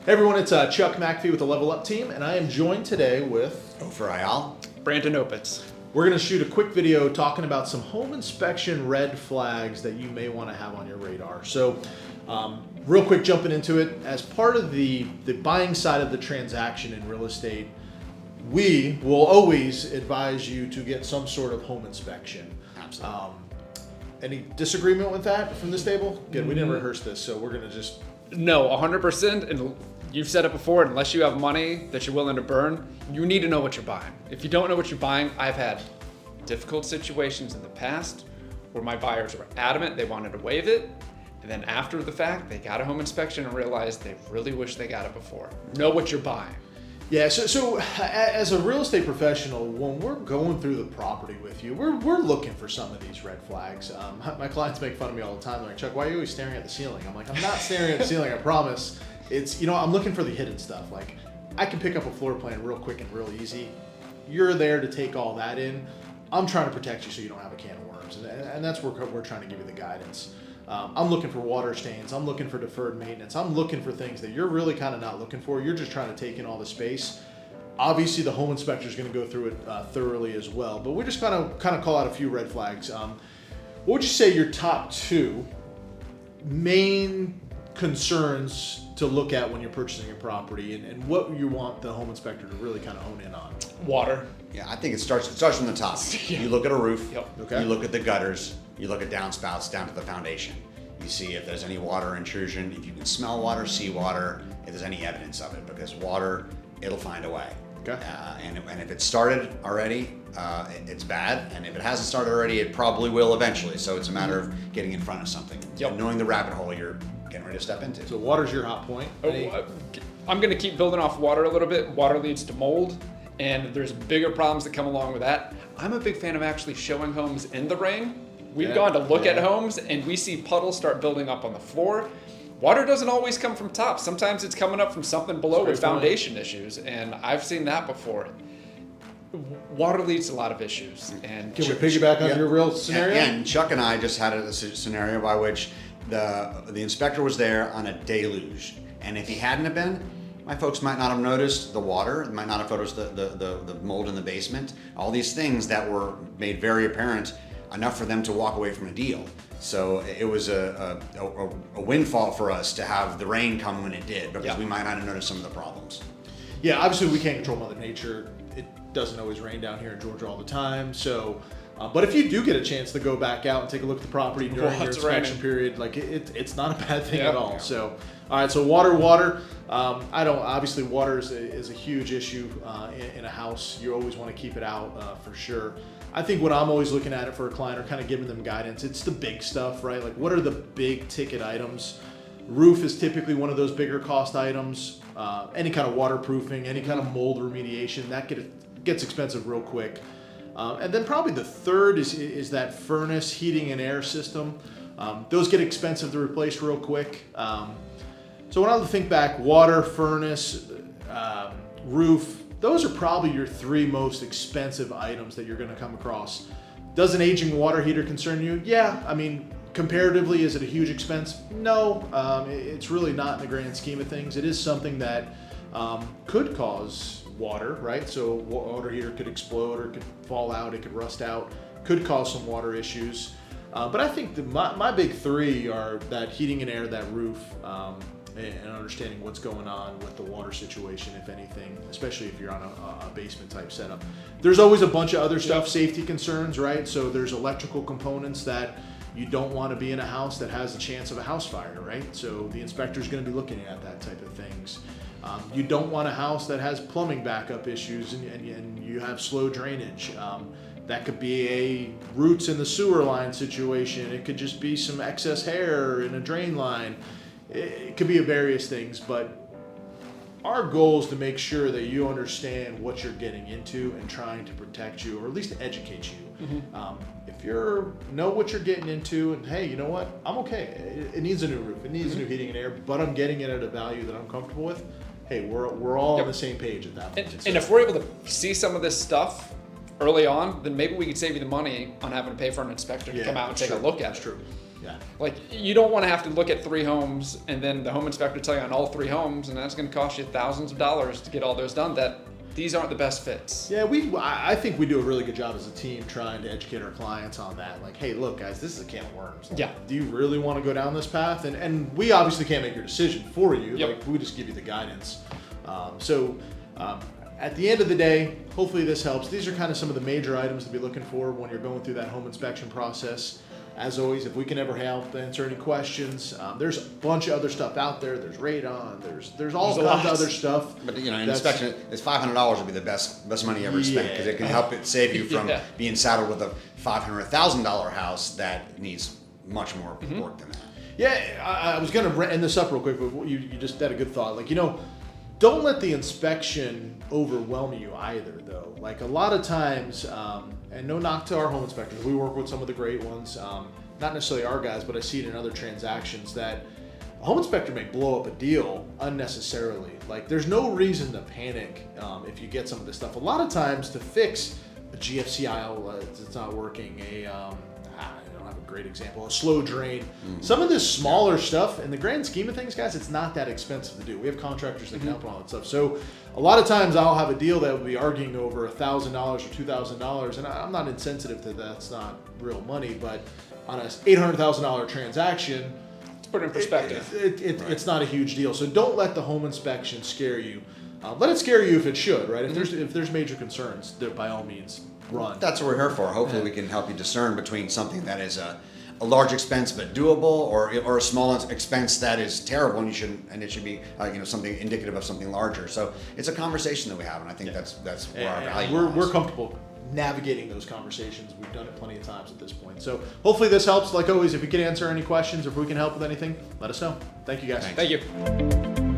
Hey everyone, it's Chuck McAfee with the Level Up team, and I am joined today with Ofer Ayal, Brandon Opitz. We're going to shoot a quick video talking about some home inspection red flags that you may want to have on your radar. So, real quick jumping into it, as part of the buying side of the transaction in real estate, we will always advise you to get some sort of home inspection. Absolutely. Any disagreement with that from this table? Good, we didn't rehearse this, so we're going to just... No, 100%. And you've said it before, unless you have money that you're willing to burn, you need to know what you're buying. If you don't know what you're buying, I've had difficult situations in the past where my buyers were adamant they wanted to waive it. And then after the fact, they got a home inspection and realized they really wish they got it before. Know what you're buying. Yeah, so as a real estate professional, when we're going through the property with you, we're looking for some of these red flags. My clients make fun of me all the time. They're like, Chuck, why are you always staring at the ceiling? I'm like, I'm not staring at the ceiling, I promise. It's, I'm looking for the hidden stuff. Like, I can pick up a floor plan real quick and real easy. You're there to take all that in. I'm trying to protect you so you don't have a can of worms. And that's where we're trying to give you the guidance. I'm looking for water stains. I'm looking for deferred maintenance. I'm looking for things that you're really kind of not looking for. You're just trying to take in all the space. Obviously, the home inspector is going to go through it thoroughly as well. But we just kind of call out a few red flags. What would you say your top two main concerns to look at when you're purchasing a property, and what you want the home inspector to really kind of hone in on? Water. Yeah, I think it starts from the top. Yeah. You look at a roof, Yep. Okay. You look at the gutters, you look at downspouts down to the foundation. You see if there's any water intrusion, if you can smell water, see water, if there's any evidence of it, because water, it'll find a way. Okay. And if it started already, it's bad. And if it hasn't started already, it probably will eventually. So it's a matter of getting in front of something. Yep. And knowing the rabbit hole you're getting ready to step into. So water's your hot point. I'm going to keep building off water a little bit. Water leads to mold, and there's bigger problems that come along with that. I'm a big fan of actually showing homes in the rain. We've Yeah. gone to look at Yeah. homes, and we see puddles start building up on the floor. Water doesn't always come from top. Sometimes it's coming up from something below with foundation issues, and I've seen that before. Water leads to a lot of issues. And Can we piggyback on Yeah. your real scenario? And Chuck and I just had a scenario by which the inspector was there on a deluge, and if he hadn't have been, my folks might not have noticed the water, might not have noticed the mold in the basement, all these things that were made very apparent enough for them to walk away from a deal. So it was a windfall for us to have the rain come when it did, because Yeah. we might not have noticed some of the problems. Yeah, obviously we can't control Mother Nature. It doesn't always rain down here in Georgia all the time. So, but if you do get a chance to go back out and take a look at the property during your it's inspection raining. period, like it's not a bad thing Yeah. at all. So, all right, so water. Obviously water is a huge issue in a house. You always want to keep it out for sure. I think when I'm always looking at it for a client or kind of giving them guidance, it's the big stuff, right? Like, what are the big ticket items? Roof is typically one of those bigger cost items. Any kind of waterproofing, any kind of mold remediation, that gets expensive real quick. And then probably the third is that furnace, heating and air system. Those get expensive to replace real quick. So when I think back, water, furnace, roof, those are probably your three most expensive items that you're going to come across. Does an aging water heater concern you? Yeah, I mean, comparatively, is it a huge expense? No, it's really not in the grand scheme of things. It is something that could cause water, right? So water heater could explode or could fall out, it could rust out, could cause some water issues. But I think my big three are that heating and air, that roof, and understanding what's going on with the water situation, if anything, especially if you're on a basement type setup. There's always a bunch of other stuff, safety concerns, right? So there's electrical components that you don't want to be in a house that has a chance of a house fire, right? So the inspector's going to be looking at that type of things. You don't want a house that has plumbing backup issues and you have slow drainage. That could be a roots in the sewer line situation. It could just be some excess hair in a drain line. It could be various things, but our goal is to make sure that you understand what you're getting into and trying to protect you, or at least educate you. Mm-hmm. If you know what you're getting into, and hey, you know what, I'm okay. It needs a new roof, it needs new heating and air, but I'm getting it at a value that I'm comfortable with. Hey, we're all on the same page at that point. And if we're able to see some of this stuff early on, then maybe we could save you the money on having to pay for an inspector to come out and take a look at it. That's true. Yeah. Like, you don't want to have to look at 3 homes and then the home inspector tell you on all 3 homes, and that's going to cost you thousands of dollars to get all those done. That these aren't the best fits. Yeah, I think we do a really good job as a team trying to educate our clients on that. Like, hey, look, guys, this is a can of worms. Like, Yeah. do you really want to go down this path? And we obviously can't make your decision for you. Yep. Like, we just give you the guidance. At the end of the day, hopefully this helps. These are kind of some of the major items to be looking for when you're going through that home inspection process. As always, if we can ever help answer any questions, there's a bunch of other stuff out there. There's radon. There's all There's a kinds of lot. other stuff. But an that's- inspection is $500 would be the best money you ever spent, because it can help it save you from Yeah. being saddled with a $500,000, $1,000 house that needs much more work than that. Yeah, I was going to end this up real quick, but you just had a good thought. Like, don't let the inspection overwhelm you either, though. Like, a lot of times, and no knock to our home inspectors, we work with some of the great ones, not necessarily our guys, but I see it in other transactions that a home inspector may blow up a deal unnecessarily. Like, there's no reason to panic if you get some of this stuff. A lot of times to fix a GFC aisle that's not working, I don't have a great example, a slow drain. Some of this smaller stuff, in the grand scheme of things, guys, it's not that expensive to do. We have contractors that can help on all that stuff. So a lot of times I'll have a deal that will be arguing over $1,000 or $2,000, and I'm not insensitive to that's not real money, but on a $800,000 transaction, To put it in perspective. it's not a huge deal. So don't let the home inspection scare you. Let it scare you if it should, right? If there's major concerns, then by all means, run. That's what we're here for. Hopefully we can help you discern between something that is a large expense but doable, or a small expense that is terrible and it should be something indicative of something larger. So it's a conversation that we have, and I think that's where our value lies. We're comfortable navigating those conversations. We've done it plenty of times at this point. So hopefully this helps. Like always, if we can answer any questions or if we can help with anything, let us know. Thank you, guys. Thanks. Thank you.